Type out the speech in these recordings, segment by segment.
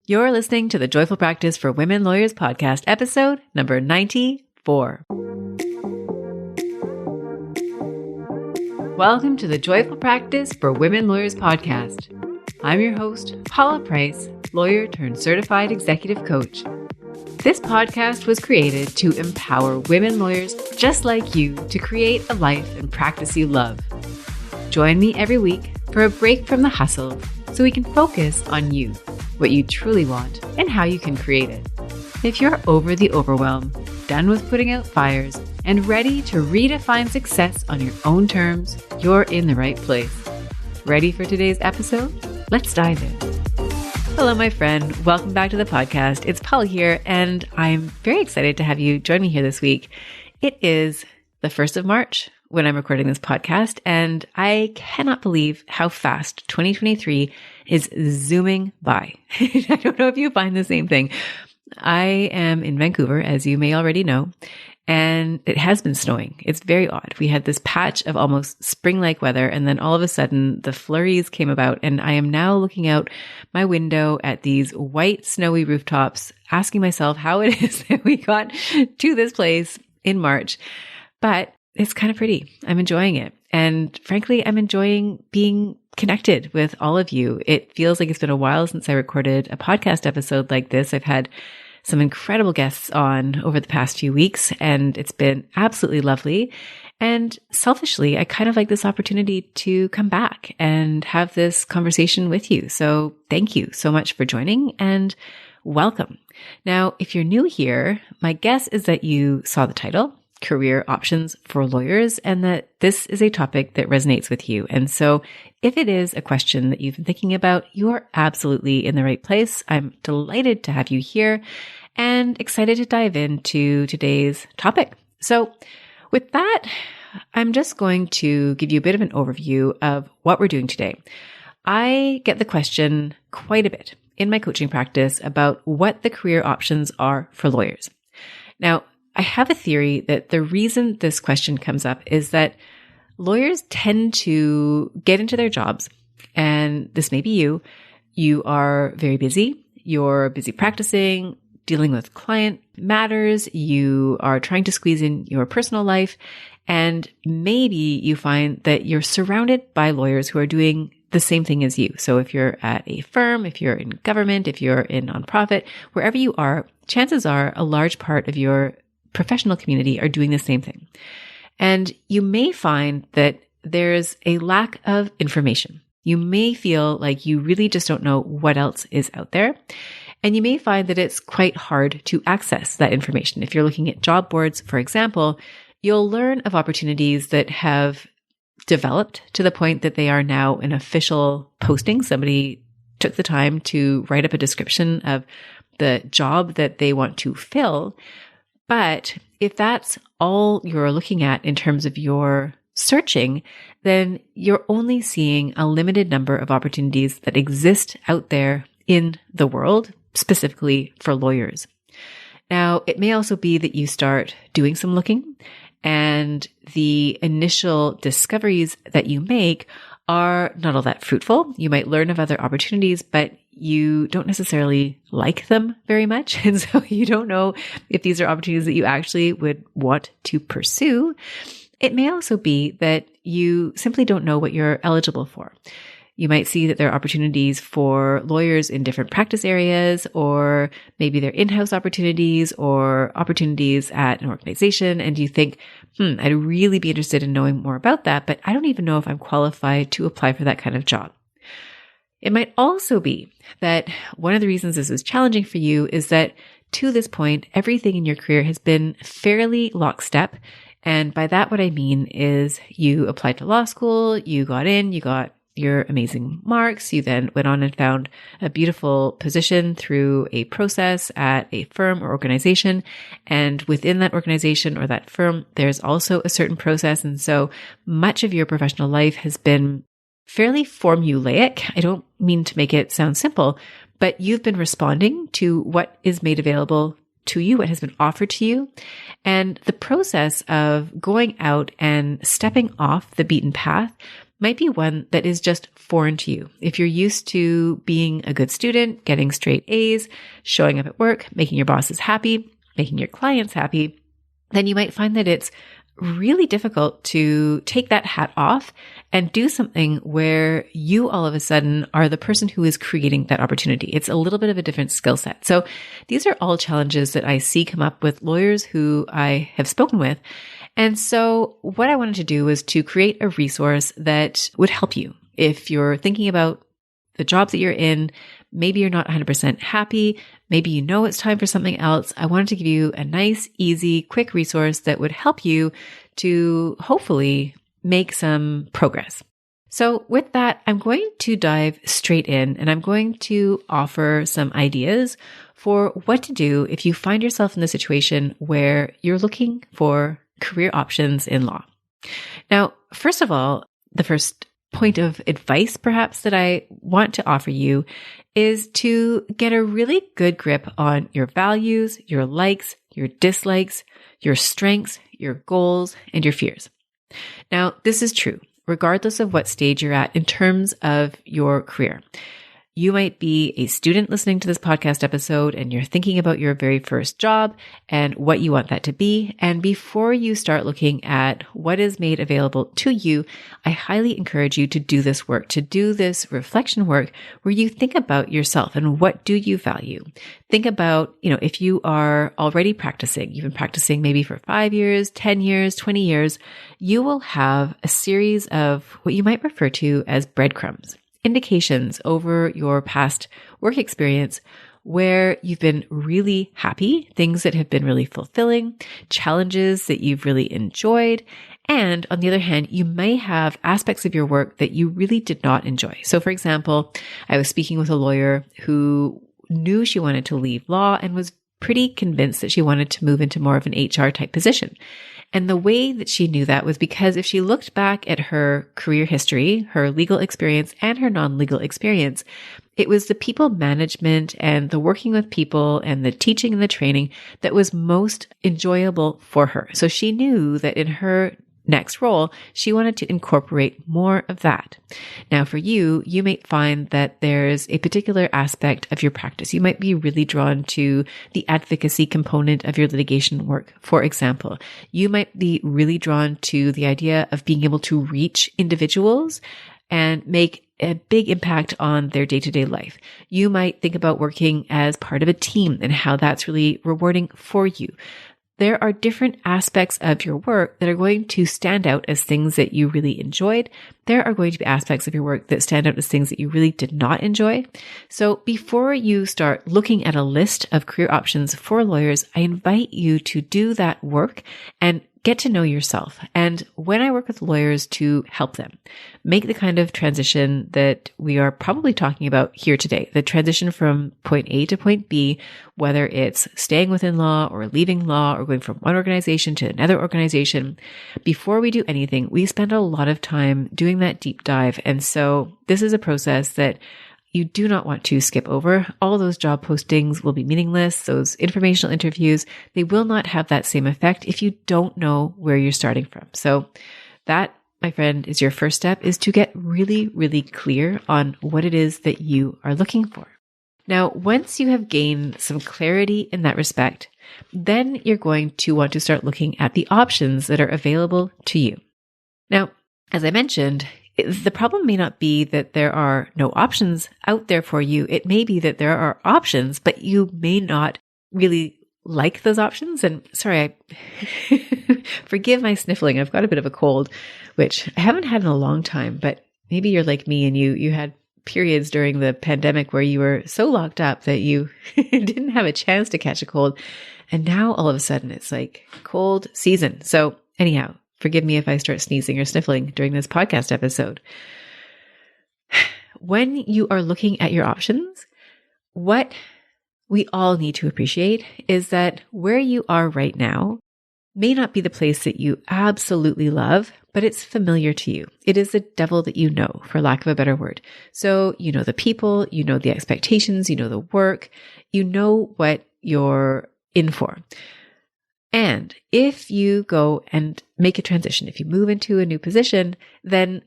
You're listening to the Joyful Practice for Women Lawyers podcast, episode number 94. Welcome to the Joyful Practice for Women Lawyers podcast. I'm your host, Paula Price, lawyer turned certified executive coach. This podcast was created to empower women lawyers just like you to create a life and practice you love. Join me every week for a break from the hustle so we can focus on you, what you truly want, and how you can create it. If you're over the overwhelm, done with putting out fires, and ready to redefine success on your own terms, you're in the right place. Ready for today's episode? Let's dive in. Hello, my friend. Welcome back to the podcast. It's Paula here, and I'm very excited to have you join me here this week. It is the 1st of March when I'm recording this podcast, and I cannot believe how fast 2023 is zooming by. I don't know if you find the same thing. I am in Vancouver, as you may already know, and it has been snowing. It's very odd. We had this patch of almost spring-like weather, and then all of a sudden the flurries came about, and I am now looking out my window at these white snowy rooftops, asking myself how it is that we got to this place in March. But it's kind of pretty. I'm enjoying it. And frankly, I'm enjoying being connected with all of you. It feels like it's been a while since I recorded a podcast episode like this. I've had some incredible guests on over the past few weeks, and it's been absolutely lovely. And selfishly, I kind of like this opportunity to come back and have this conversation with you. So thank you so much for joining and welcome. Now, if you're new here, my guess is that you saw the title, Career Options for Lawyers, and that this is a topic that resonates with you. And so if it is a question that you've been thinking about, you're absolutely in the right place. I'm delighted to have you here and excited to dive into today's topic. So with that, I'm just going to give you a bit of an overview of what we're doing today. I get the question quite a bit in my coaching practice about what the career options are for lawyers. Now, I have a theory that the reason this question comes up is that lawyers tend to get into their jobs, and this may be you. You are very busy. You're busy practicing, dealing with client matters. You are trying to squeeze in your personal life, and maybe you find that you're surrounded by lawyers who are doing the same thing as you. So if you're at a firm, if you're in government, if you're in nonprofit, wherever you are, chances are a large part of your professional community are doing the same thing. And you may find that there's a lack of information. You may feel like you really just don't know what else is out there. And you may find that it's quite hard to access that information. If you're looking at job boards, for example, you'll learn of opportunities that have developed to the point that they are now an official posting. Somebody took the time to write up a description of the job that they want to fill. But if that's all you're looking at in terms of your searching, then you're only seeing a limited number of opportunities that exist out there in the world, specifically for lawyers. Now, it may also be that you start doing some looking, and the initial discoveries that you make are not all that fruitful. You might learn of other opportunities, but you don't necessarily like them very much. And so you don't know if these are opportunities that you actually would want to pursue. It may also be that you simply don't know what you're eligible for. You might see that there are opportunities for lawyers in different practice areas, or maybe they're in-house opportunities or opportunities at an organization. And you think, I'd really be interested in knowing more about that, but I don't even know if I'm qualified to apply for that kind of job. It might also be that one of the reasons this is challenging for you is that to this point, everything in your career has been fairly lockstep. And by that, what I mean is you applied to law school, you got in, you got your amazing marks. You then went on and found a beautiful position through a process at a firm or organization. And within that organization or that firm, there's also a certain process. And so much of your professional life has been fairly formulaic. I don't mean to make it sound simple, but you've been responding to what is made available to you, what has been offered to you. And the process of going out and stepping off the beaten path might be one that is just foreign to you. If you're used to being a good student, getting straight A's, showing up at work, making your bosses happy, making your clients happy, then you might find that it's really difficult to take that hat off and do something where you all of a sudden are the person who is creating that opportunity. It's a little bit of a different skill set. So these are all challenges that I see come up with lawyers who I have spoken with. And so what I wanted to do was to create a resource that would help you if you're thinking about the jobs that you're in. Maybe you're not 100% happy. Maybe you know it's time for something else. I wanted to give you a nice, easy, quick resource that would help you to hopefully make some progress. So with that, I'm going to dive straight in and I'm going to offer some ideas for what to do if you find yourself in the situation where you're looking for career options in law. Now, first of all, the first point of advice perhaps that I want to offer you is to get a really good grip on your values, your likes, your dislikes, your strengths, your goals, and your fears. Now, this is true regardless of what stage you're at in terms of your career. You might be a student listening to this podcast episode and you're thinking about your very first job and what you want that to be. And before you start looking at what is made available to you, I highly encourage you to do this work, to do this reflection work where you think about yourself and what do you value? Think about, if you are already practicing, you've been practicing maybe for 5 years, 10 years, 20 years, you will have a series of what you might refer to as breadcrumbs. Indications over your past work experience where you've been really happy, things that have been really fulfilling, challenges that you've really enjoyed. And on the other hand, you may have aspects of your work that you really did not enjoy. So for example, I was speaking with a lawyer who knew she wanted to leave law and was pretty convinced that she wanted to move into more of an HR type position. And the way that she knew that was because if she looked back at her career history, her legal experience and her non-legal experience, it was the people management and the working with people and the teaching and the training that was most enjoyable for her. So she knew that in her next role, she wanted to incorporate more of that. Now for you, you might find that there's a particular aspect of your practice. You might be really drawn to the advocacy component of your litigation work. For example, you might be really drawn to the idea of being able to reach individuals and make a big impact on their day-to-day life. You might think about working as part of a team and how that's really rewarding for you. There are different aspects of your work that are going to stand out as things that you really enjoyed. There are going to be aspects of your work that stand out as things that you really did not enjoy. So before you start looking at a list of career options for lawyers, I invite you to do that work and get to know yourself. And when I work with lawyers to help them make the kind of transition that we are probably talking about here today, the transition from point A to point B, whether it's staying within law or leaving law or going from one organization to another organization, before we do anything, we spend a lot of time doing that deep dive. And so this is a process that you do not want to skip over. All those job postings will be meaningless. Those informational interviews, they will not have that same effect if you don't know where you're starting from. So that, my friend, is your first step, is to get really, really clear on what it is that you are looking for. Now, once you have gained some clarity in that respect, then you're going to want to start looking at the options that are available to you. Now, as I mentioned, the problem may not be that there are no options out there for you. It may be that there are options, but you may not really like those options. And sorry, forgive my sniffling. I've got a bit of a cold, which I haven't had in a long time, but maybe you're like me and you had periods during the pandemic where you were so locked up that you didn't have a chance to catch a cold. And now all of a sudden it's like cold season. So anyhow, forgive me if I start sneezing or sniffling during this podcast episode. When you are looking at your options, what we all need to appreciate is that where you are right now may not be the place that you absolutely love, but it's familiar to you. It is the devil that you know, for lack of a better word. So you know the people, you know the expectations, you know the work, you know what you're in for. And if you go and make a transition, if you move into a new position, then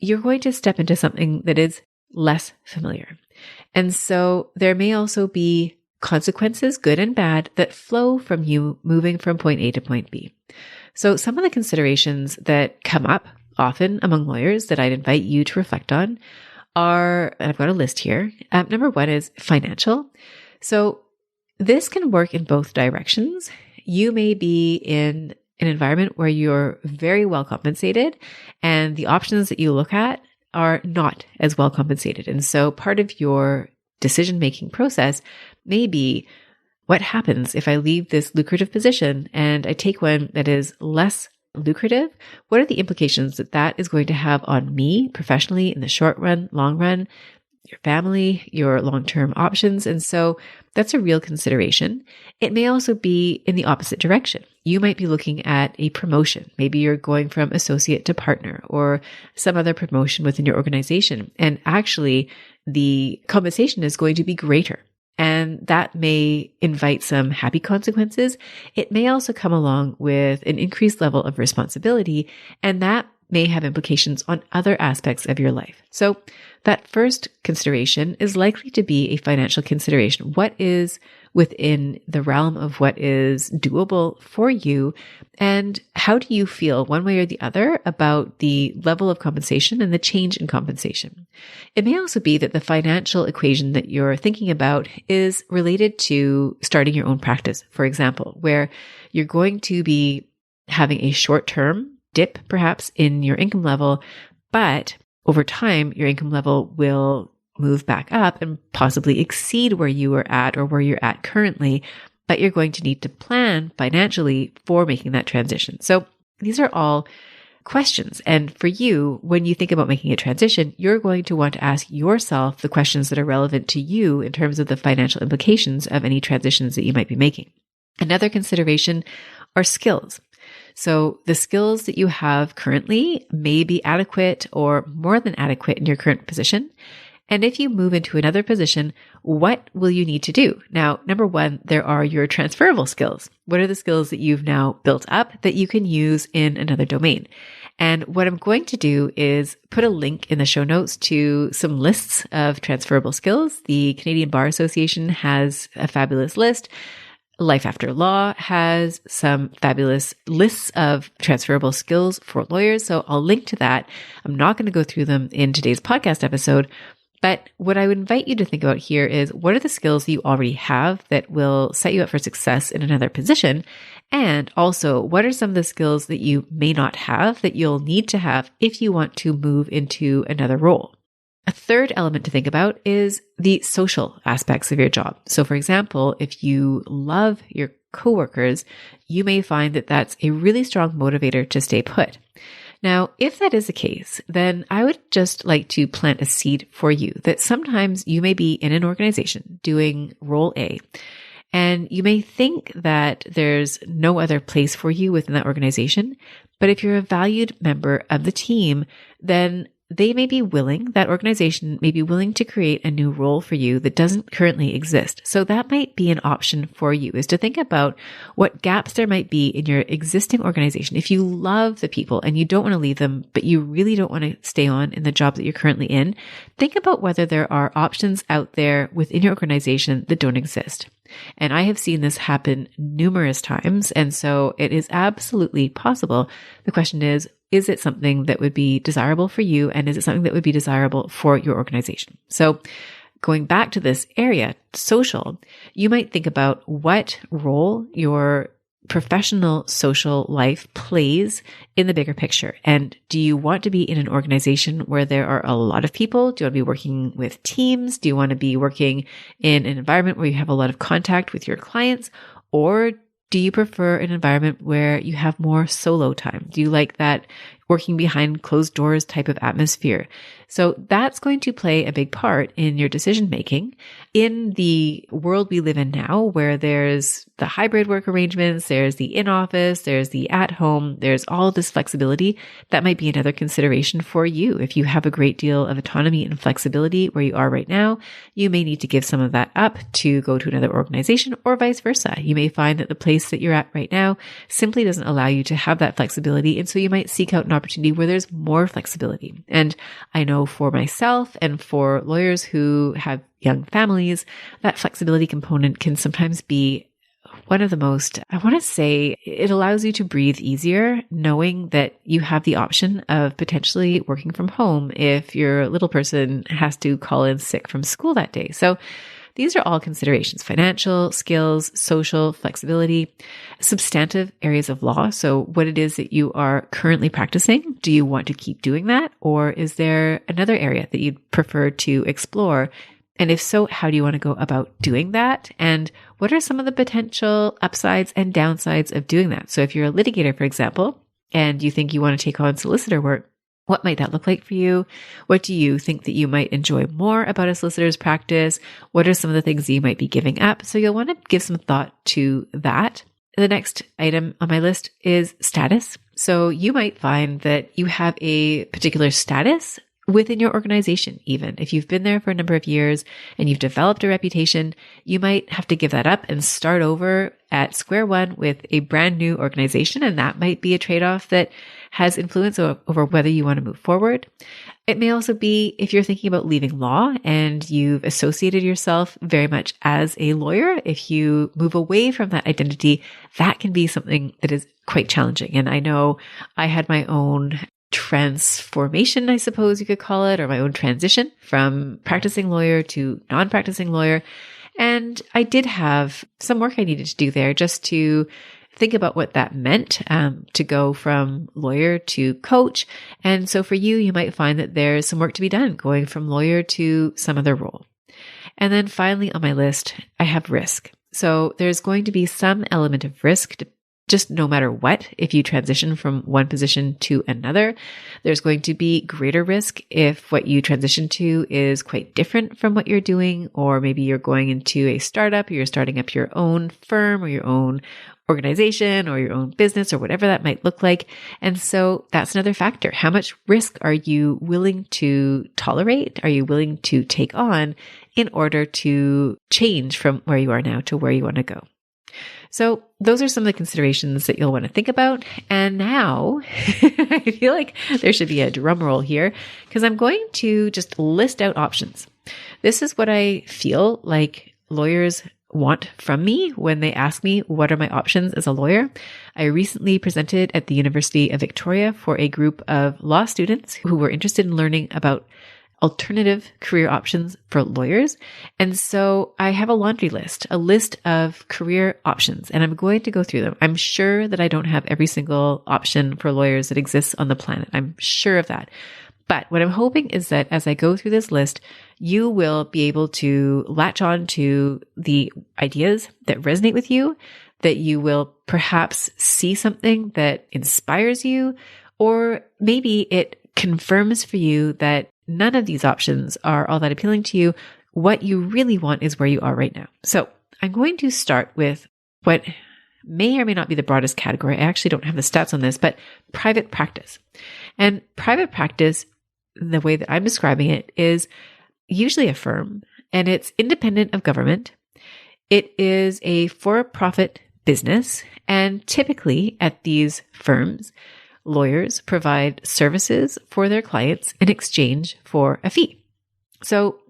you're going to step into something that is less familiar. And so there may also be consequences, good and bad, that flow from you moving from point A to point B. So some of the considerations that come up often among lawyers that I'd invite you to reflect on are, and I've got a list here. Number one is financial. So this can work in both directions. You may be in an environment where you're very well compensated and the options that you look at are not as well compensated. And so part of your decision-making process may be, what happens if I leave this lucrative position and I take one that is less lucrative? What are the implications that that is going to have on me professionally in the short run, long run, your family, your long-term options? And so that's a real consideration. It may also be in the opposite direction. You might be looking at a promotion. Maybe you're going from associate to partner or some other promotion within your organization. And actually, the compensation is going to be greater. And that may invite some happy consequences. It may also come along with an increased level of responsibility, and that may have implications on other aspects of your life. So that first consideration is likely to be a financial consideration. What is within the realm of what is doable for you? And how do you feel one way or the other about the level of compensation and the change in compensation? It may also be that the financial equation that you're thinking about is related to starting your own practice, for example, where you're going to be having a short-term dip perhaps in your income level, but over time, your income level will move back up and possibly exceed where you were at or where you're at currently, but you're going to need to plan financially for making that transition. So these are all questions. And for you, when you think about making a transition, you're going to want to ask yourself the questions that are relevant to you in terms of the financial implications of any transitions that you might be making. Another consideration are skills. So the skills that you have currently may be adequate or more than adequate in your current position. And if you move into another position, what will you need to do? Now, number one, there are your transferable skills. What are the skills that you've now built up that you can use in another domain? And what I'm going to do is put a link in the show notes to some lists of transferable skills. The Canadian Bar Association has a fabulous list. Life After Law has some fabulous lists of transferable skills for lawyers. So I'll link to that. I'm not going to go through them in today's podcast episode, but what I would invite you to think about here is, what are the skills that you already have that will set you up for success in another position? And also, what are some of the skills that you may not have that you'll need to have if you want to move into another role? A third element to think about is the social aspects of your job. So for example, if you love your coworkers, you may find that that's a really strong motivator to stay put. Now, if that is the case, then I would just like to plant a seed for you that sometimes you may be in an organization doing role A, and you may think that there's no other place for you within that organization. But if you're a valued member of the team, then they may be willing, that organization may be willing to create a new role for you that doesn't currently exist. So that might be an option for you, is to think about what gaps there might be in your existing organization. If you love the people and you don't want to leave them, but you really don't want to stay on in the job that you're currently in, think about whether there are options out there within your organization that don't exist. And I have seen this happen numerous times. And so it is absolutely possible. The question is it something that would be desirable for you? And is it something that would be desirable for your organization? So going back to this area, social, you might think about what role your professional social life plays in the bigger picture. And do you want to be in an organization where there are a lot of people? Do you want to be working with teams? Do you want to be working in an environment where you have a lot of contact with your clients? Or do you prefer an environment where you have more solo time? Do you like that working behind closed doors type of atmosphere? So that's going to play a big part in your decision making. In the world we live in now, where there's the hybrid work arrangements, there's the in-office, there's the at-home, there's all this flexibility, that might be another consideration for you. If you have a great deal of autonomy and flexibility where you are right now, you may need to give some of that up to go to another organization, or vice versa. You may find that the place that you're at right now simply doesn't allow you to have that flexibility. And so you might seek out an opportunity where there's more flexibility. And I know for myself and for lawyers who have young families, that flexibility component can sometimes be one of the most, I want to say, it allows you to breathe easier knowing that you have the option of potentially working from home if your little person has to call in sick from school that day. So these are all considerations: financial, skills, social, flexibility, substantive areas of law. So what it is that you are currently practicing. Do you want to keep doing that? Or is there another area that you'd prefer to explore? And if so, how do you want to go about doing that? And what are some of the potential upsides and downsides of doing that? So if you're a litigator, for example, and you think you want to take on solicitor work, what might that look like for you? What do you think that you might enjoy more about a solicitor's practice? What are some of the things that you might be giving up? So you'll want to give some thought to that. The next item on my list is status. So you might find that you have a particular status within your organization. Even if you've been there for a number of years and you've developed a reputation, you might have to give that up and start over at square one with a brand new organization. And that might be a trade-off that has influence over whether you want to move forward. It may also be if you're thinking about leaving law and you've associated yourself very much as a lawyer. If you move away from that identity, that can be something that is quite challenging. And I know I had my own transformation, I suppose you could call it, or my own transition from practicing lawyer to non-practicing lawyer. And I did have some work I needed to do there just to think about what that meant, to go from lawyer to coach. And so for you, you might find that there's some work to be done going from lawyer to some other role. And then finally on my list, I have risk. So there's going to be some element of risk just no matter what, if you transition from one position to another. There's going to be greater risk if what you transition to is quite different from what you're doing, or maybe you're going into a startup, or you're starting up your own firm or your own organization or your own business or whatever that might look like. And so that's another factor. How much risk are you willing to tolerate? Are you willing to take on in order to change from where you are now to where you want to go? So those are some of the considerations that you'll want to think about. And now I feel like there should be a drum roll here because I'm going to just list out options. This is what I feel like lawyers want from me when they ask me, what are my options as a lawyer? I recently presented at the University of Victoria for a group of law students who were interested in learning about alternative career options for lawyers. And so I have a laundry list, a list of career options, and I'm going to go through them. I'm sure that I don't have every single option for lawyers that exists on the planet. I'm sure of that. But what I'm hoping is that as I go through this list, you will be able to latch on to the ideas that resonate with you, that you will perhaps see something that inspires you, or maybe it confirms for you that none of these options are all that appealing to you. What you really want is where you are right now. So I'm going to start with what may or may not be the broadest category. I actually don't have the stats on this, but private practice. And private practice, the way that I'm describing it, is usually a firm, and it's independent of government. It is a for-profit business, and typically at these firms, lawyers provide services for their clients in exchange for a fee. So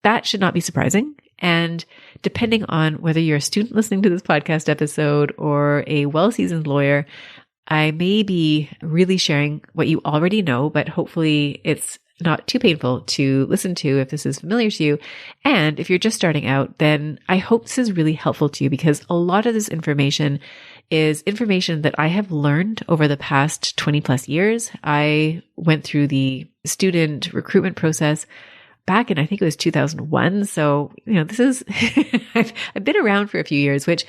that should not be surprising. And depending on whether you're a student listening to this podcast episode or a well-seasoned lawyer, I may be really sharing what you already know, but hopefully it's not too painful to listen to if this is familiar to you. And if you're just starting out, then I hope this is really helpful to you because a lot of this information is information that I have learned over the past 20 plus years. I went through the student recruitment process back in, I think it was 2001. So, this is, I've been around for a few years, which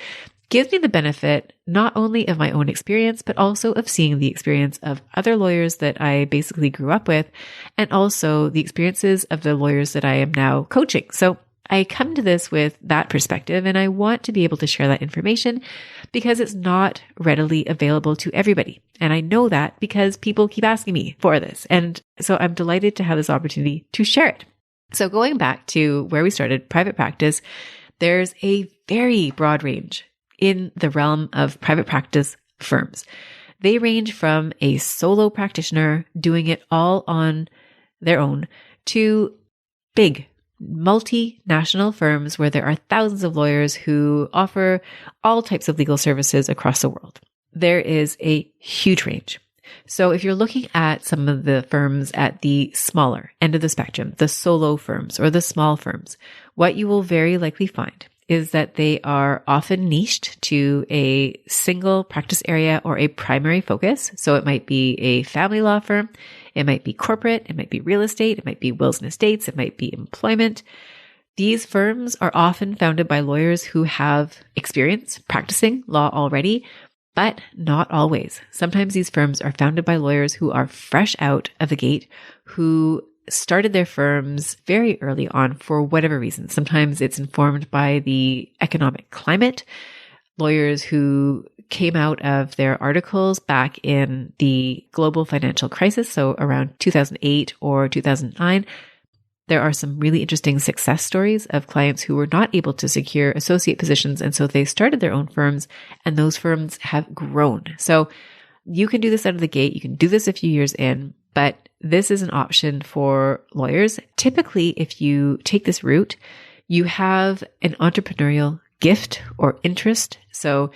gives me the benefit not only of my own experience, but also of seeing the experience of other lawyers that I basically grew up with, and also the experiences of the lawyers that I am now coaching. So I come to this with that perspective, and I want to be able to share that information because it's not readily available to everybody. And I know that because people keep asking me for this. And so I'm delighted to have this opportunity to share it. So going back to where we started, private practice, there's a very broad range in the realm of private practice firms. They range from a solo practitioner doing it all on their own to big multinational firms where there are thousands of lawyers who offer all types of legal services across the world. There is a huge range. So if you're looking at some of the firms at the smaller end of the spectrum, the solo firms or the small firms, what you will very likely find is that they are often niched to a single practice area or a primary focus. So it might be a family law firm, it might be corporate, it might be real estate, it might be wills and estates, it might be employment. These firms are often founded by lawyers who have experience practicing law already, but not always. Sometimes these firms are founded by lawyers who are fresh out of the gate, who started their firms very early on for whatever reason. Sometimes it's informed by the economic climate. Lawyers who came out of their articles back in the global financial crisis, so around 2008 or 2009, there are some really interesting success stories of clients who were not able to secure associate positions. And so they started their own firms, and those firms have grown. So you can do this out of the gate. You can do this a few years in, but this is an option for lawyers. Typically, if you take this route, you have an entrepreneurial gift or interest. So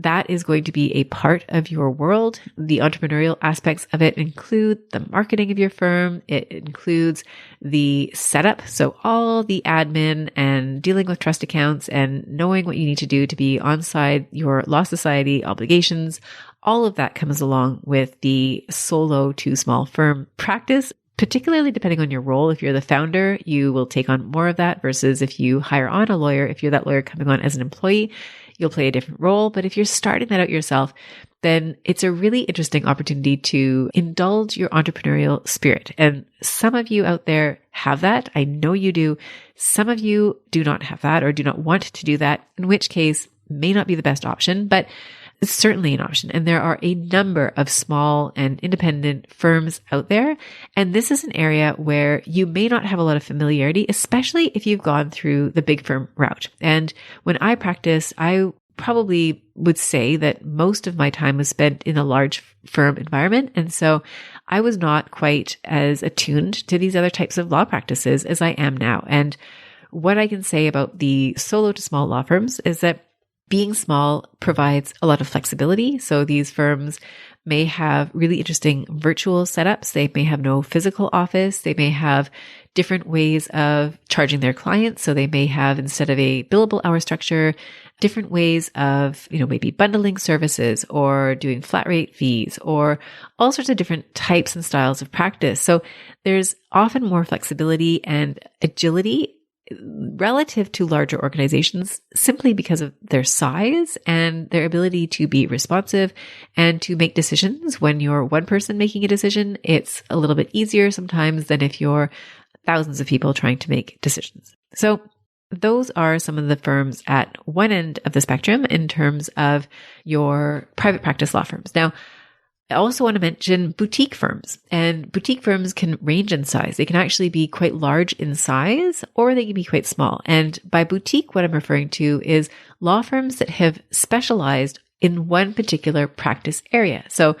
that is going to be a part of your world. The entrepreneurial aspects of it include the marketing of your firm. It includes the setup. So all the admin and dealing with trust accounts and knowing what you need to do to be onside your law society obligations. All of that comes along with the solo to small firm practice, particularly depending on your role. If you're the founder, you will take on more of that versus if you hire on a lawyer. If you're that lawyer coming on as an employee, you'll play a different role. But if you're starting that out yourself, then it's a really interesting opportunity to indulge your entrepreneurial spirit. And some of you out there have that. I know you do. Some of you do not have that or do not want to do that, in which case may not be the best option, but it's certainly an option. And there are a number of small and independent firms out there. And this is an area where you may not have a lot of familiarity, especially if you've gone through the big firm route. And when I practiced, I probably would say that most of my time was spent in a large firm environment. And so I was not quite as attuned to these other types of law practices as I am now. And what I can say about the solo to small law firms is that being small provides a lot of flexibility. So these firms may have really interesting virtual setups. They may have no physical office. They may have different ways of charging their clients. So they may have, instead of a billable hour structure, different ways of, maybe bundling services or doing flat rate fees or all sorts of different types and styles of practice. So there's often more flexibility and agility relative to larger organizations simply because of their size and their ability to be responsive and to make decisions. When you're one person making a decision, it's a little bit easier sometimes than if you're thousands of people trying to make decisions. So those are some of the firms at one end of the spectrum in terms of your private practice law firms. Now, I also want to mention boutique firms, and boutique firms can range in size. They can actually be quite large in size, or they can be quite small. And by boutique, what I'm referring to is law firms that have specialized in one particular practice area. So,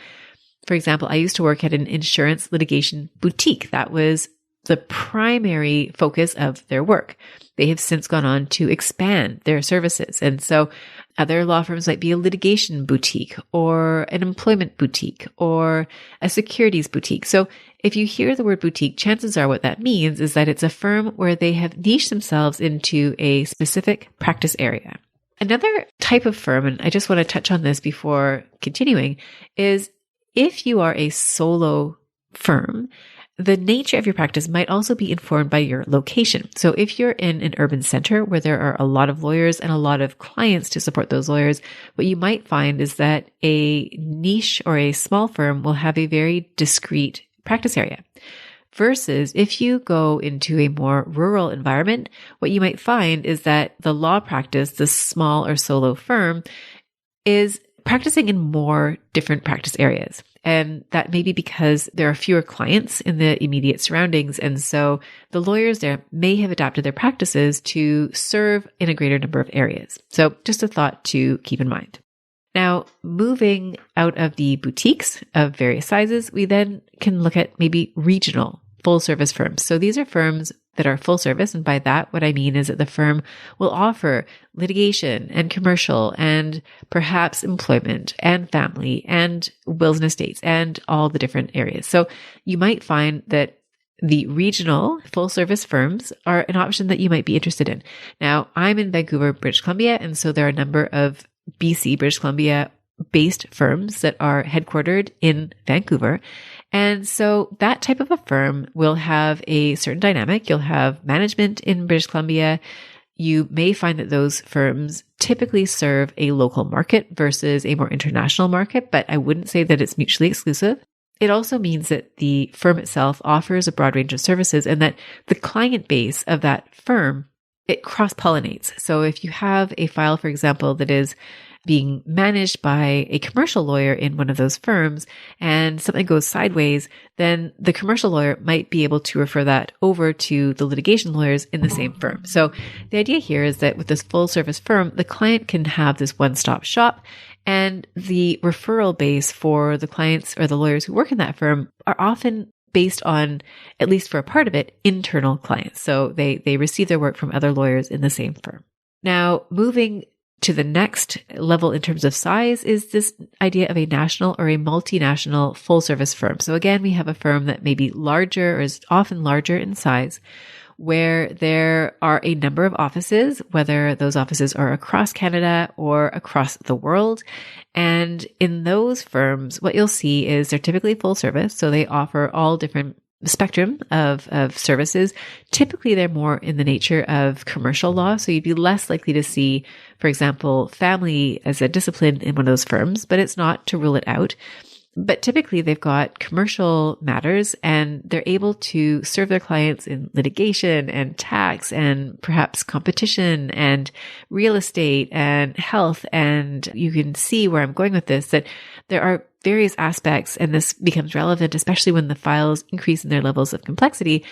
for example, I used to work at an insurance litigation boutique. That was the primary focus of their work. They have since gone on to expand their services. And so other law firms might be a litigation boutique or an employment boutique or a securities boutique. So if you hear the word boutique, chances are what that means is that it's a firm where they have niched themselves into a specific practice area. Another type of firm, and I just want to touch on this before continuing, is if you are a solo firm, the nature of your practice might also be informed by your location. So if you're in an urban center where there are a lot of lawyers and a lot of clients to support those lawyers, what you might find is that a niche or a small firm will have a very discrete practice area. Versus if you go into a more rural environment, what you might find is that the law practice, the small or solo firm, is practicing in more different practice areas. And that may be because there are fewer clients in the immediate surroundings. And so the lawyers there may have adapted their practices to serve in a greater number of areas. So just a thought to keep in mind. Now, moving out of the boutiques of various sizes, we then can look at maybe regional full service firms. So these are firms that are full service. And by that, what I mean is that the firm will offer litigation and commercial and perhaps employment and family and wills and estates and all the different areas. So you might find that the regional full service firms are an option that you might be interested in. Now, I'm in Vancouver, British Columbia, and so there are a number of BC, British Columbia based firms that are headquartered in Vancouver. And so that type of a firm will have a certain dynamic. You'll have management in British Columbia. You may find that those firms typically serve a local market versus a more international market, but I wouldn't say that it's mutually exclusive. It also means that the firm itself offers a broad range of services and that the client base of that firm, it cross-pollinates. So if you have a file, for example, that is being managed by a commercial lawyer in one of those firms and something goes sideways, then the commercial lawyer might be able to refer that over to the litigation lawyers in the same firm. So the idea here is that with this full service firm, the client can have this one-stop shop, and the referral base for the clients or the lawyers who work in that firm are often based on, at least for a part of it, internal clients. So they receive their work from other lawyers in the same firm. Now, moving to the next level in terms of size is this idea of a national or a multinational full service firm. So again, we have a firm that may be larger or is often larger in size, where there are a number of offices, whether those offices are across Canada or across the world. And in those firms, what you'll see is they're typically full service. So they offer all different spectrum of services. Typically, they're more in the nature of commercial law. So you'd be less likely to see, for example, family as a discipline in one of those firms, but it's not to rule it out. But typically they've got commercial matters and they're able to serve their clients in litigation and tax and perhaps competition and real estate and health. And you can see where I'm going with this, that there are various aspects, and this becomes relevant, especially when the files increase in their levels of complexity.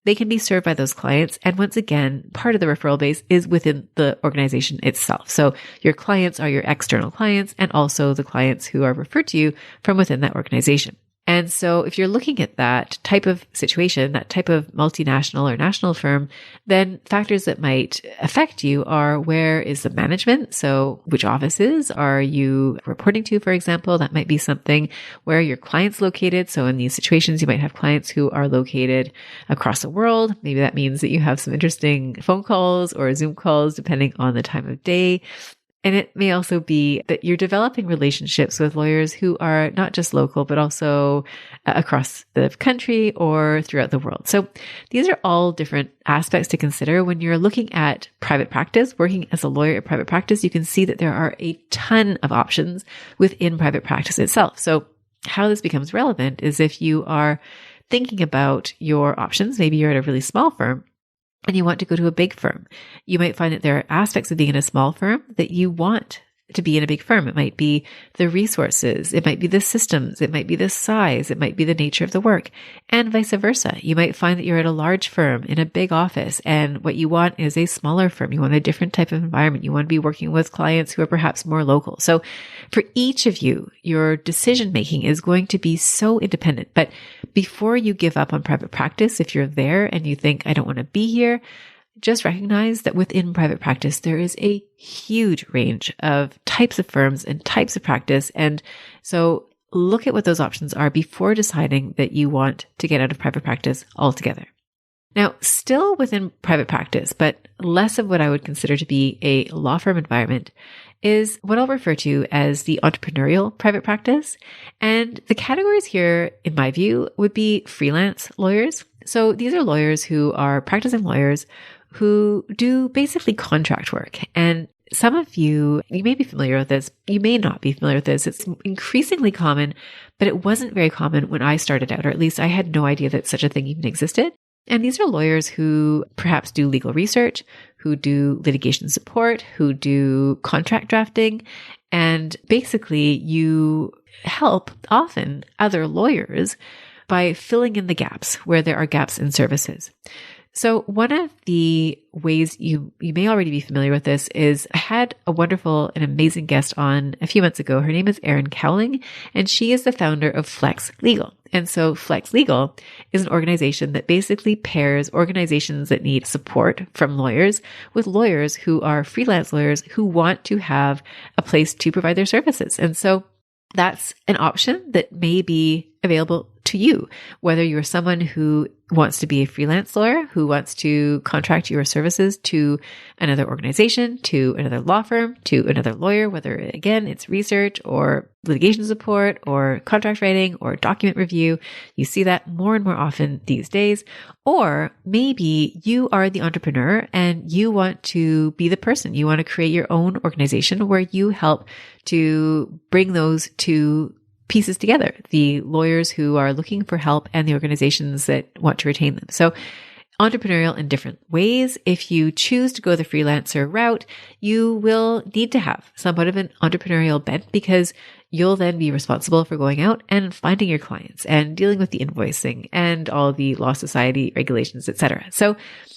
They can be served by those clients. And once again, part of the referral base is within the organization itself. So your clients are your external clients and also the clients who are referred to you from within that organization. And so if you're looking at that type of situation, that type of multinational or national firm, then factors that might affect you are, where is the management? So which offices are you reporting to, for example? That might be something. Where are your clients located? So in these situations, you might have clients who are located across the world. Maybe that means that you have some interesting phone calls or Zoom calls, depending on the time of day. And it may also be that you're developing relationships with lawyers who are not just local, but also across the country or throughout the world. So these are all different aspects to consider when you're looking at private practice. Working as a lawyer at private practice, you can see that there are a ton of options within private practice itself. So how this becomes relevant is if you are thinking about your options, maybe you're at a really small firm, and you want to go to a big firm. You might find that there are aspects of being in a small firm that you want to be in a big firm. It might be the resources. It might be the systems. It might be the size. It might be the nature of the work, and vice versa. You might find that you're at a large firm in a big office, and what you want is a smaller firm. You want a different type of environment. You want to be working with clients who are perhaps more local. So for each of you, your decision making is going to be so independent. But before you give up on private practice, if you're there and you think, I don't want to be here, just recognize that within private practice, there is a huge range of types of firms and types of practice. And so look at what those options are before deciding that you want to get out of private practice altogether. Now, still within private practice, but less of what I would consider to be a law firm environment, is what I'll refer to as the entrepreneurial private practice. And the categories here, in my view, would be freelance lawyers. So these are lawyers who are practicing lawyers who do basically contract work. And some of you may be familiar with this. You may not be familiar with this. It's increasingly common, but it wasn't very common when I started out, or at least I had no idea that such a thing even existed. And these are lawyers who perhaps do legal research, who do litigation support, who do contract drafting. And basically you help often other lawyers by filling in the gaps where there are gaps in services. So one of the ways you may already be familiar with this is I had a wonderful and amazing guest on a few months ago. Her name is Erin Cowling, and she is the founder of Flex Legal. And so Flex Legal is an organization that basically pairs organizations that need support from lawyers with lawyers who are freelance lawyers who want to have a place to provide their services. And so that's an option that may be available to you, whether you're someone who wants to be a freelance lawyer, who wants to contract your services to another organization, to another law firm, to another lawyer, whether again, it's research or litigation support or contract writing or document review. You see that more and more often these days. Or maybe you are the entrepreneur and you want to be the person. You want to create your own organization where you help to bring those two pieces together, the lawyers who are looking for help and the organizations that want to retain them. So entrepreneurial in different ways. If you choose to go the freelancer route, you will need to have somewhat of an entrepreneurial bent because you'll then be responsible for going out and finding your clients and dealing with the invoicing and all the law society regulations, etc. So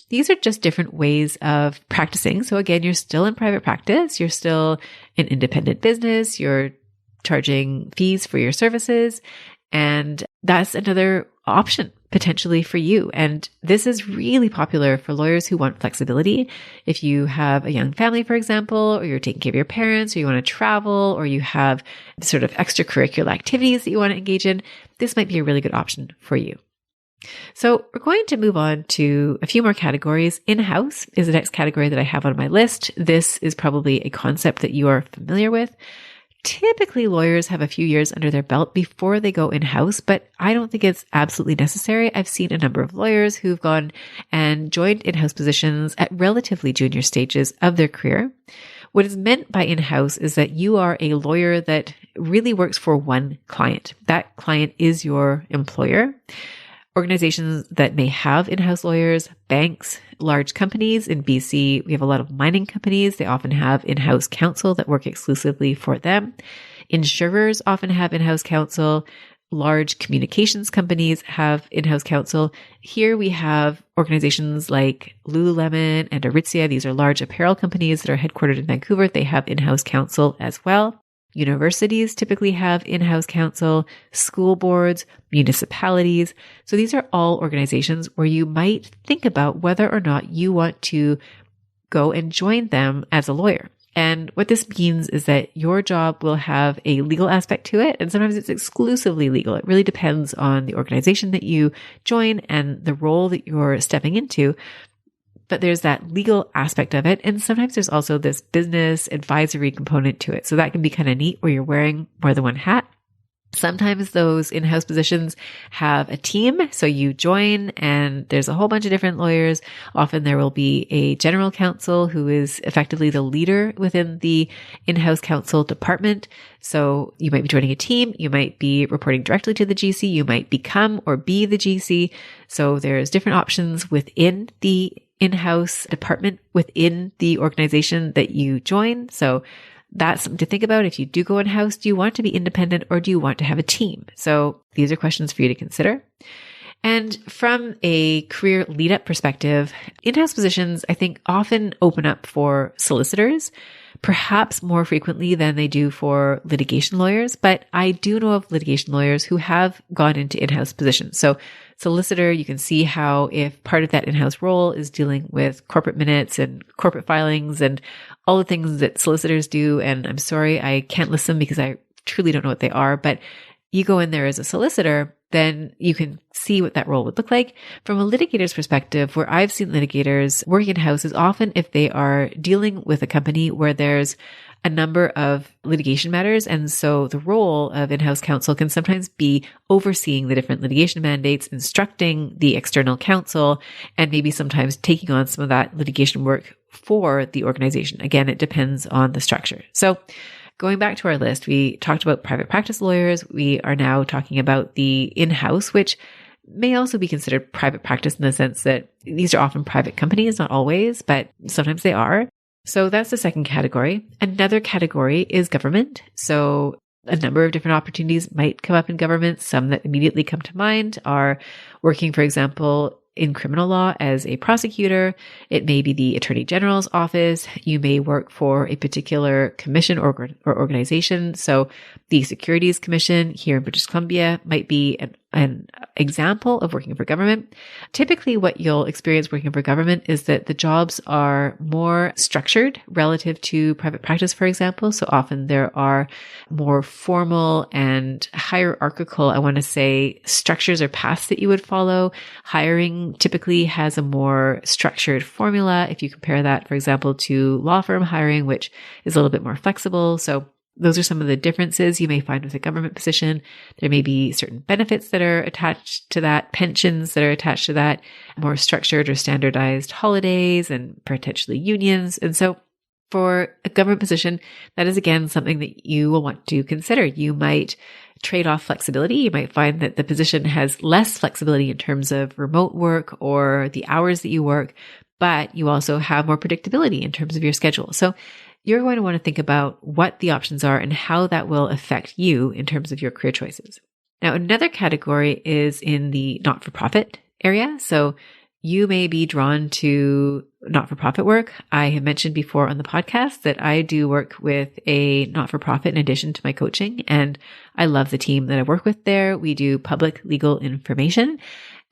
these are just different ways of practicing. So again, you're still in private practice. You're still an independent business. You're charging fees for your services. And that's another option potentially for you. And this is really popular for lawyers who want flexibility. If you have a young family, for example, or you're taking care of your parents, or you want to travel, or you have sort of extracurricular activities that you want to engage in, this might be a really good option for you. So we're going to move on to a few more categories. In-house is the next category that I have on my list. This is probably a concept that you are familiar with. Typically, lawyers have a few years under their belt before they go in-house, but I don't think it's absolutely necessary. I've seen a number of lawyers who've gone and joined in-house positions at relatively junior stages of their career. What is meant by in-house is that you are a lawyer that really works for one client. That client is your employer. Organizations that may have in-house lawyers, banks, large companies. In BC, we have a lot of mining companies. They often have in-house counsel that work exclusively for them. Insurers often have in-house counsel. Large communications companies have in-house counsel. Here we have organizations like Lululemon and Aritzia. These are large apparel companies that are headquartered in Vancouver. They have in-house counsel as well. Universities typically have in-house counsel, school boards, municipalities. So these are all organizations where you might think about whether or not you want to go and join them as a lawyer. And what this means is that your job will have a legal aspect to it. And sometimes it's exclusively legal. It really depends on the organization that you join and the role that you're stepping into. But there's that legal aspect of it. And sometimes there's also this business advisory component to it. So that can be kind of neat where you're wearing more than one hat. Sometimes those in-house positions have a team. So you join and there's a whole bunch of different lawyers. Often there will be a general counsel who is effectively the leader within the in-house counsel department. So you might be joining a team. You might be reporting directly to the GC. You might become or be the GC. So there's different options within the in-house department within the organization that you join. So that's something to think about. If you do go in-house, do you want to be independent or do you want to have a team? So these are questions for you to consider. And from a career lead-up perspective, in-house positions, I think, often open up for solicitors, perhaps more frequently than they do for litigation lawyers. But I do know of litigation lawyers who have gone into in-house positions. So solicitor, you can see how if part of that in-house role is dealing with corporate minutes and corporate filings and all the things that solicitors do. And I'm sorry, I can't list them because I truly don't know what they are, but you go in there as a solicitor, then you can see what that role would look like. From a litigator's perspective, where I've seen litigators work in-house is often if they are dealing with a company where there's a number of litigation matters. And so the role of in-house counsel can sometimes be overseeing the different litigation mandates, instructing the external counsel, and maybe sometimes taking on some of that litigation work for the organization. Again, it depends on the structure. So going back to our list, we talked about private practice lawyers. We are now talking about the in-house, which may also be considered private practice in the sense that these are often private companies, not always, but sometimes they are. So that's the second category. Another category is government. So a number of different opportunities might come up in government. Some that immediately come to mind are working, for example, in criminal law as a prosecutor. It may be the Attorney General's office. You may work for a particular commission or organization. So the Securities Commission here in British Columbia might be an example of working for government. Typically, what you'll experience working for government is that the jobs are more structured relative to private practice, for example. So often there are more formal and hierarchical, I want to say, structures or paths that you would follow. Hiring typically has a more structured formula. If you compare that, for example, to law firm hiring, which is a little bit more flexible. So those are some of the differences you may find with a government position. There may be certain benefits that are attached to that, pensions that are attached to that, more structured or standardized holidays and potentially unions. And so for a government position, that is again something that you will want to consider. You might trade off flexibility. You might find that the position has less flexibility in terms of remote work or the hours that you work, but you also have more predictability in terms of your schedule. So you're going to want to think about what the options are and how that will affect you in terms of your career choices. Now, another category is in the not-for-profit area. So you may be drawn to not-for-profit work. I have mentioned before on the podcast that I do work with a not-for-profit in addition to my coaching, and I love the team that I work with there. We do public legal information.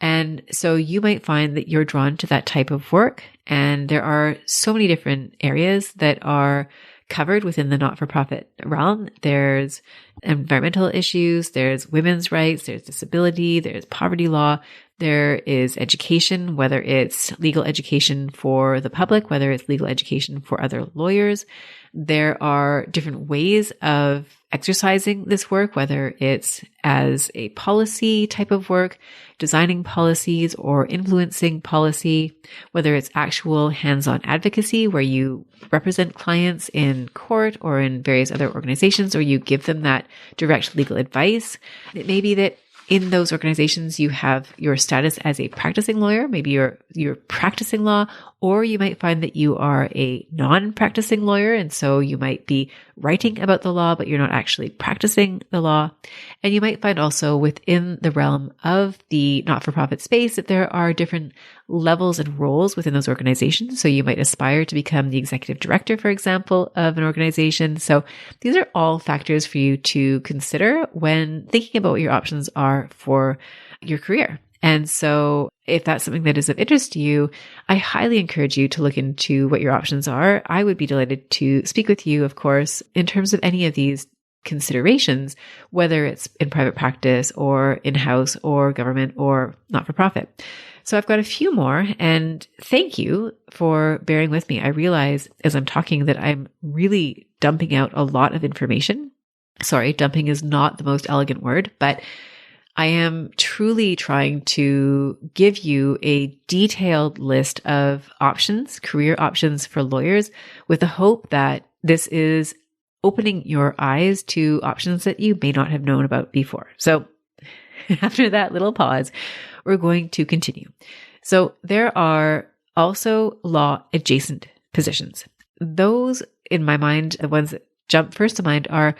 And so you might find that you're drawn to that type of work. And there are so many different areas that are covered within the not-for-profit realm. There's environmental issues, there's women's rights, there's disability, there's poverty law, there is education, whether it's legal education for the public, whether it's legal education for other lawyers. There are different ways of exercising this work, whether it's as a policy type of work, designing policies or influencing policy, whether it's actual hands-on advocacy where you represent clients in court or in various other organizations, or you give them that direct legal advice. It may be that in those organizations, you have your status as a practicing lawyer. Maybe you're practicing law, or you might find that you are a non-practicing lawyer. And so you might be writing about the law, but you're not actually practicing the law. And you might find also within the realm of the not-for-profit space that there are different levels and roles within those organizations. So you might aspire to become the executive director, for example, of an organization. So these are all factors for you to consider when thinking about what your options are for your career. And so if that's something that is of interest to you, I highly encourage you to look into what your options are. I would be delighted to speak with you, of course, in terms of any of these considerations, whether it's in private practice or in-house or government or not-for-profit. So I've got a few more, and thank you for bearing with me. I realize as I'm talking that I'm really dumping out a lot of information. Sorry, dumping is not the most elegant word, but I am truly trying to give you a detailed list of options, career options for lawyers, with the hope that this is opening your eyes to options that you may not have known about before. So after that little pause, we're going to continue. So there are also law adjacent positions. Those, in my mind, the ones that jump first to mind are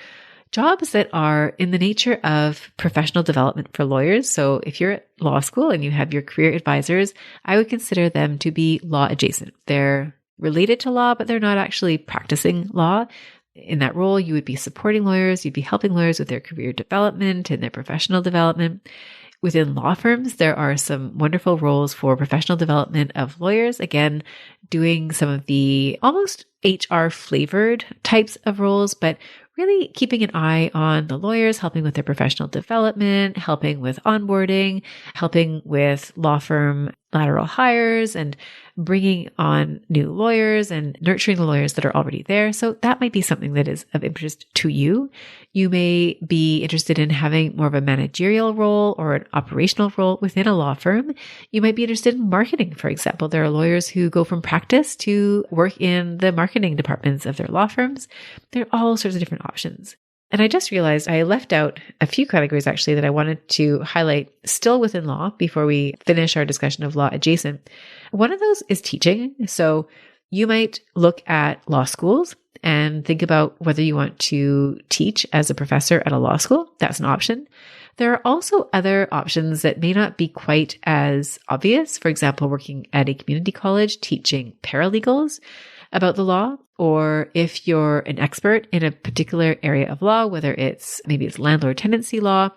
jobs that are in the nature of professional development for lawyers. So if you're at law school and you have your career advisors, I would consider them to be law adjacent. They're related to law, but they're not actually practicing law. In that role, you would be supporting lawyers, you'd be helping lawyers with their career development and their professional development. Within law firms, there are some wonderful roles for professional development of lawyers. Again, doing some of the almost HR flavored types of roles, but really keeping an eye on the lawyers, helping with their professional development, helping with onboarding, helping with law firm lateral hires, and bringing on new lawyers and nurturing the lawyers that are already there. So that might be something that is of interest to you. You may be interested in having more of a managerial role or an operational role within a law firm. You might be interested in marketing, for example. There are lawyers who go from practice to work in the marketing departments of their law firms. There are all sorts of different options. And I just realized I left out a few categories actually that I wanted to highlight still within law before we finish our discussion of law adjacent. One of those is teaching. So you might look at law schools and think about whether you want to teach as a professor at a law school. That's an option. There are also other options that may not be quite as obvious. For example, working at a community college, teaching paralegals about the law, or if you're an expert in a particular area of law, whether maybe it's landlord tenancy law,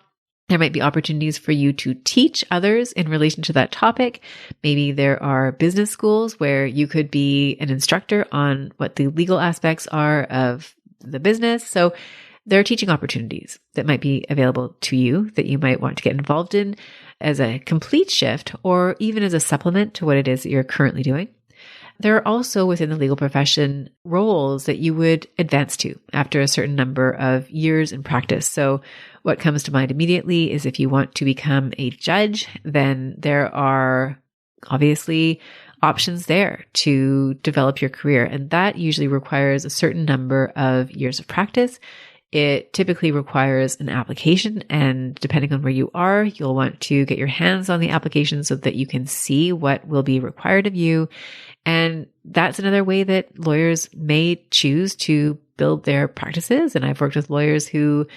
there might be opportunities for you to teach others in relation to that topic. Maybe there are business schools where you could be an instructor on what the legal aspects are of the business. So there are teaching opportunities that might be available to you that you might want to get involved in as a complete shift or even as a supplement to what it is that you're currently doing. There are also within the legal profession roles that you would advance to after a certain number of years in practice. So what comes to mind immediately is if you want to become a judge, then there are obviously options there to develop your career. And that usually requires a certain number of years of practice. It typically requires an application, and depending on where you are, you'll want to get your hands on the application so that you can see what will be required of you. And that's another way that lawyers may choose to build their practices. And I've worked with lawyers who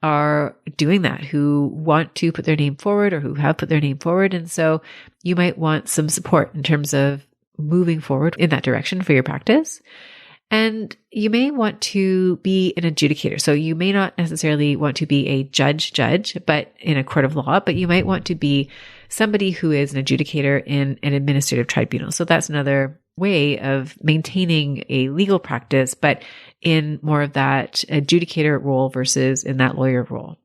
are doing that, who want to put their name forward or who have put their name forward. And so you might want some support in terms of moving forward in that direction for your practice. And you may want to be an adjudicator. So you may not necessarily want to be a judge, but in a court of law, but you might want to be somebody who is an adjudicator in an administrative tribunal. So that's another way of maintaining a legal practice, but in more of that adjudicator role versus in that lawyer role.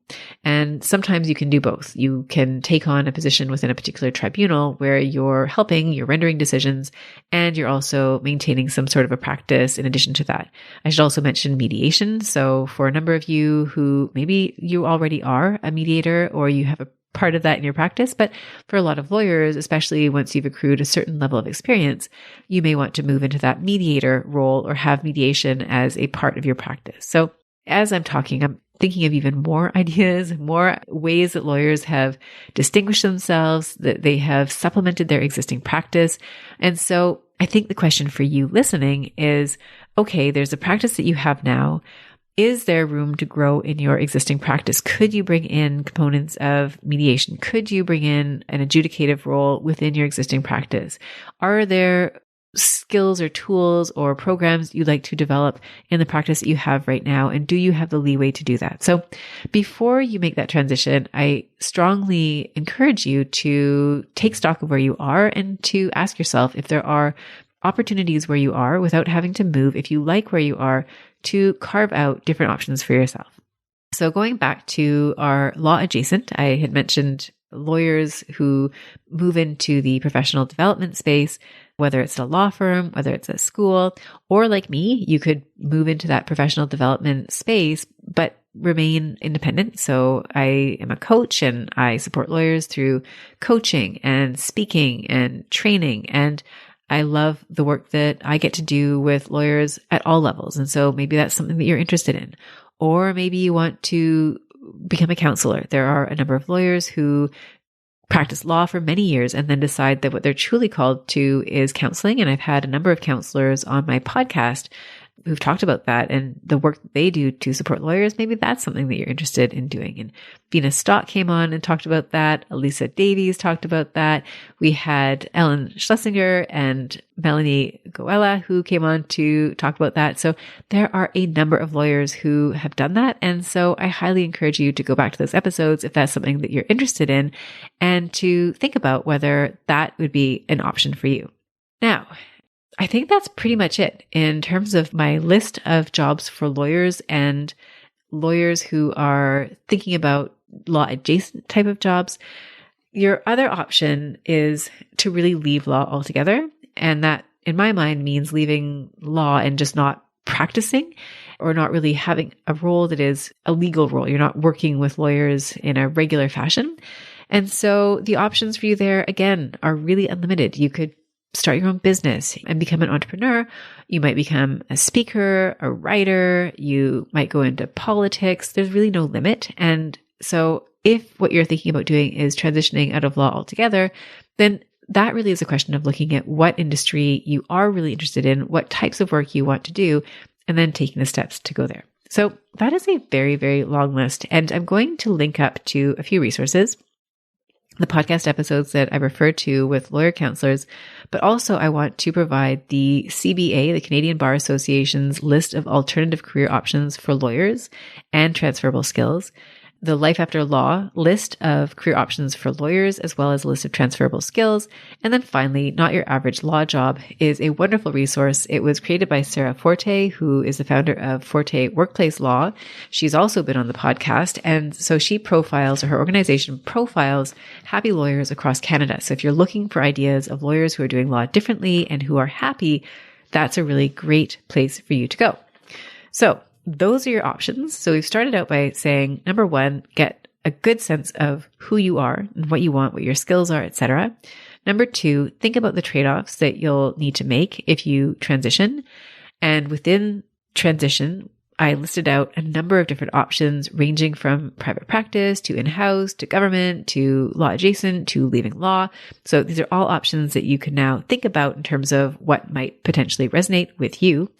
And sometimes you can do both. You can take on a position within a particular tribunal where you're rendering decisions, and you're also maintaining some sort of a practice in addition to that. I should also mention mediation. So for a number of you who maybe you already are a mediator or you have a part of that in your practice, but for a lot of lawyers, especially once you've accrued a certain level of experience, you may want to move into that mediator role or have mediation as a part of your practice. So as I'm talking, I'm thinking of even more ideas, more ways that lawyers have distinguished themselves, that they have supplemented their existing practice. And so I think the question for you listening is, okay, there's a practice that you have now. Is there room to grow in your existing practice? Could you bring in components of mediation? Could you bring in an adjudicative role within your existing practice? Are there skills or tools or programs you'd like to develop in the practice that you have right now? And do you have the leeway to do that? So before you make that transition, I strongly encourage you to take stock of where you are and to ask yourself if there are opportunities where you are without having to move, if you like where you are, to carve out different options for yourself. So going back to our law adjacent, I had mentioned lawyers who move into the professional development space, whether it's a law firm, whether it's a school, or like me, you could move into that professional development space, but remain independent. So I am a coach and I support lawyers through coaching and speaking and training. And I love the work that I get to do with lawyers at all levels. And so maybe that's something that you're interested in. Or maybe you want to become a counselor. There are a number of lawyers who practice law for many years and then decide that what they're truly called to is counseling. And I've had a number of counselors on my podcast who've talked about that and the work that they do to support lawyers. Maybe that's something that you're interested in doing. And Venus Stock came on and talked about that. Elisa Davies talked about that. We had Ellen Schlesinger and Melanie Goella who came on to talk about that. So there are a number of lawyers who have done that. And so I highly encourage you to go back to those episodes if that's something that you're interested in and to think about whether that would be an option for you. Now, I think that's pretty much it in terms of my list of jobs for lawyers and lawyers who are thinking about law adjacent type of jobs. Your other option is to really leave law altogether. And that, in my mind, means leaving law and just not practicing or not really having a role that is a legal role. You're not working with lawyers in a regular fashion. And so the options for you there, again, are really unlimited. You could start your own business and become an entrepreneur. You might become a speaker, a writer. You might go into politics. There's really no limit. And so if what you're thinking about doing is transitioning out of law altogether, then that really is a question of looking at what industry you are really interested in, what types of work you want to do, and then taking the steps to go there. So that is a very, very long list. And I'm going to link up to a few resources, the podcast episodes that I referred to with lawyer counselors, but also I want to provide the CBA, the Canadian Bar Association's list of alternative career options for lawyers and transferable skills, the Life After Law list of career options for lawyers, as well as a list of transferable skills. And then finally, Not Your Average Law Job is a wonderful resource. It was created by Sarah Forte, who is the founder of Forte Workplace Law. She's also been on the podcast. And so she profiles, or her organization profiles, happy lawyers across Canada. So if you're looking for ideas of lawyers who are doing law differently and who are happy, that's a really great place for you to go. So those are your options. So we've started out by saying, number one, get a good sense of who you are and what you want, what your skills are, etc. Number two, think about the trade-offs that you'll need to make if you transition. And within transition, I listed out a number of different options ranging from private practice to in-house to government to law adjacent to leaving law. So these are all options that you can now think about in terms of what might potentially resonate with you.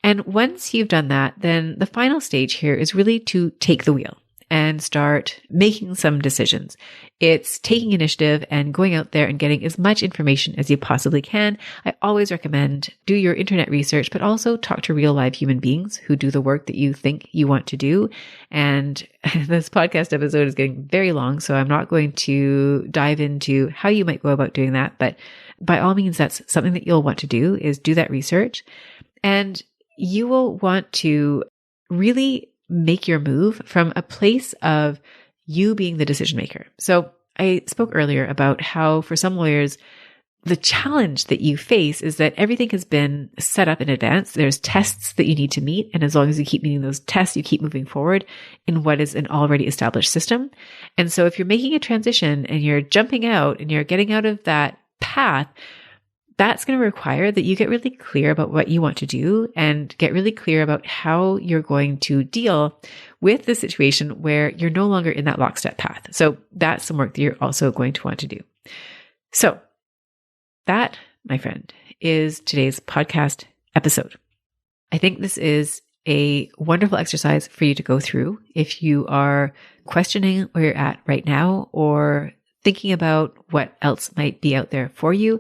And once you've done that, then the final stage here is really to take the wheel and start making some decisions. It's taking initiative and going out there and getting as much information as you possibly can. I always recommend do your internet research, but also talk to real live human beings who do the work that you think you want to do. And this podcast episode is getting very long, so I'm not going to dive into how you might go about doing that. But by all means, that's something that you'll want to do, is do that research. And you will want to really make your move from a place of you being the decision maker. So I spoke earlier about how for some lawyers, the challenge that you face is that everything has been set up in advance. There's tests that you need to meet. And as long as you keep meeting those tests, you keep moving forward in what is an already established system. And so if you're making a transition and you're jumping out and you're getting out of that path, that's going to require that you get really clear about what you want to do and get really clear about how you're going to deal with the situation where you're no longer in that lockstep path. So that's some work that you're also going to want to do. So that, my friend, is today's podcast episode. I think this is a wonderful exercise for you to go through if you are questioning where you're at right now or thinking about what else might be out there for you.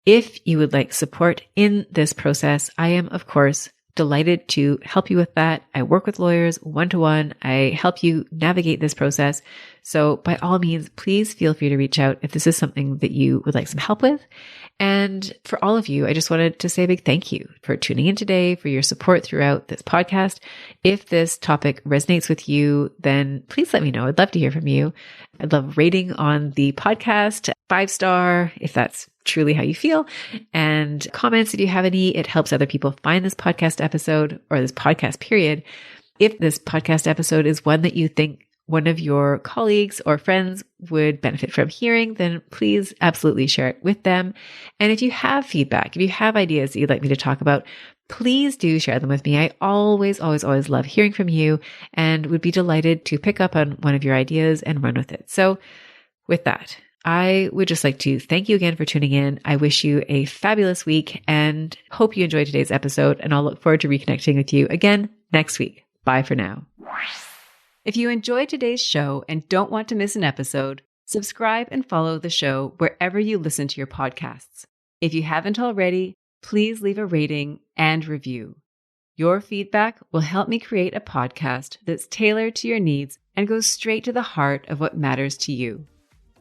If you would like support in this process, I am, of course, delighted to help you with that. I work with lawyers one-to-one. I help you navigate this process. So by all means, please feel free to reach out if this is something that you would like some help with. And for all of you, I just wanted to say a big thank you for tuning in today, for your support throughout this podcast. If this topic resonates with you, then please let me know. I'd love to hear from you. I'd love rating on the podcast, 5-star, if that's truly how you feel, and comments if you have any. It helps other people find this podcast episode or this podcast period. If this podcast episode is one that you think one of your colleagues or friends would benefit from hearing, then please absolutely share it with them. And if you have feedback, if you have ideas that you'd like me to talk about, please do share them with me. I always love hearing from you and would be delighted to pick up on one of your ideas and run with it. So with that, I would just like to thank you again for tuning in. I wish you a fabulous week and hope you enjoyed today's episode, and I'll look forward to reconnecting with you again next week. Bye for now. If you enjoyed today's show and don't want to miss an episode, subscribe and follow the show wherever you listen to your podcasts. If you haven't already, please leave a rating and review. Your feedback will help me create a podcast that's tailored to your needs and goes straight to the heart of what matters to you.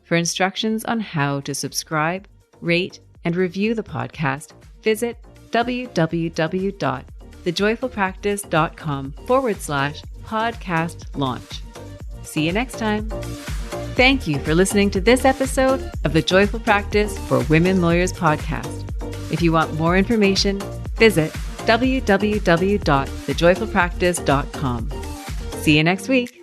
For instructions on how to subscribe, rate, and review the podcast, visit www.thejoyfulpractice.com/podcast launch. See you next time. Thank you for listening to this episode of the Joyful Practice for Women Lawyers podcast. If you want more information, visit www.thejoyfulpractice.com. See you next week.